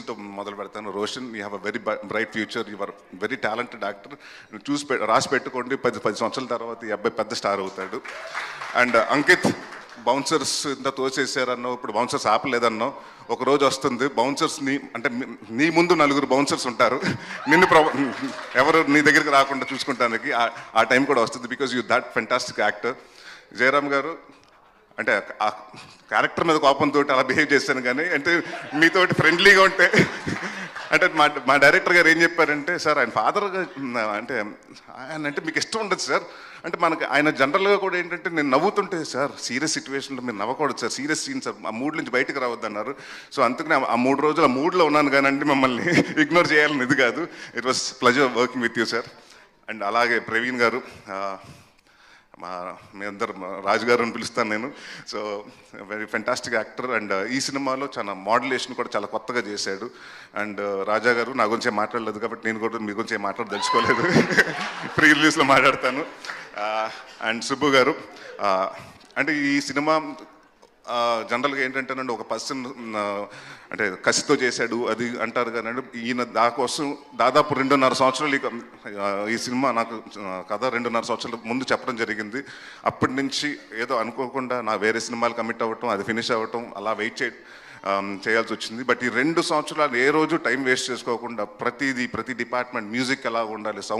రోషన్తో మొదలు పెడతాను. Roshan, you have a very bright future, you are very talented actor. చూసి రాసి పెట్టుకోండి, 10 సంవత్సరాల తర్వాత ఈ అబ్బాయి పెద్ద స్టార్ అవుతాడు. అండ్ అంకిత్, బౌన్సర్స్ ఇంత తోసేసారన్నో, ఇప్పుడు బౌన్సర్స్ ఆపలేదన్నో, ఒక రోజు వస్తుంది బౌన్సర్స్ని అంటే నీ ముందు 4 బౌన్సర్స్ ఉంటారు, నిన్ను ఎవరు నీ దగ్గరికి రాకుండా చూసుకుంటానికి ఆ టైం కూడా వస్తుంది. Because you that fantastic actor. Jayaram గారు, అంటే ఆ క్యారెక్టర్ మీద కోపంతో అలా బిహేవ్ చేశాను, కానీ అంటే మీతోటి ఫ్రెండ్లీగా ఉంటే అంటే మా డైరెక్టర్ గారు ఏం చెప్పారంటే, సార్ ఆయన ఫాదర్గా అంటే ఆయన అంటే మీకు ఇష్టం ఉండదు సార్ అంటే, మనకి ఆయన జనరల్గా కూడా ఏంటంటే నేను నవ్వుతుంటే, సార్ సీరియస్ సిచ్యువేషన్లో మీరు నవ్వకూడదు సార్, సీరియస్ సీన్ సార్, ఆ మూడ్ నుంచి బయటకు రావద్దు అన్నారు. సో అందుకని ఆ 3 రోజులు ఆ మూడ్లో ఉన్నాను, కానీ అంటే మిమ్మల్ని ఇగ్నోర్ చేయాలని ఇది కాదు. It was pleasure working with you sir. And అలాగే ప్రవీణ్ గారు, మీ అందరు రాజు గారు అని పిలుస్తాను నేను. So very fantastic actor. And ఈ సినిమాలో చాలా మోడ్యులేషన్ కూడా చాలా కొత్తగా చేశాడు. అండ్ రాజా గారు, నా గురించి మాట్లాడలేదు కాబట్టి నేను కూడా మీ గురించి మాట్లాడదలుచుకోలేదు, ప్రీ రిలీజ్లో మాట్లాడతాను. అండ్ సుబ్బు గారు, అంటే ఈ సినిమా జనరల్గా ఏంటంటేనండి, ఒక పర్సన్ అంటే కసితో చేశాడు అది అంటారు, కానీ ఈయన దానికోసం దాదాపు 2.5 సంవత్సరాలు ఈ సినిమా నాకు కథ 2.5 సంవత్సరాల ముందు చెప్పడం జరిగింది. అప్పటి నుంచి ఏదో అనుకోకుండా నా వేరే సినిమాలు కమిట్ అవ్వటం, అది ఫినిష్ అవ్వటం, అలా వెయిట్ చేయాల్సి వచ్చింది. బట్ ఈ 2 సంవత్సరాలు ఏ రోజు టైం వేస్ట్ చేసుకోకుండా ప్రతి డిపార్ట్మెంట్, మ్యూజిక్ ఎలా ఉండాలి, సౌండ్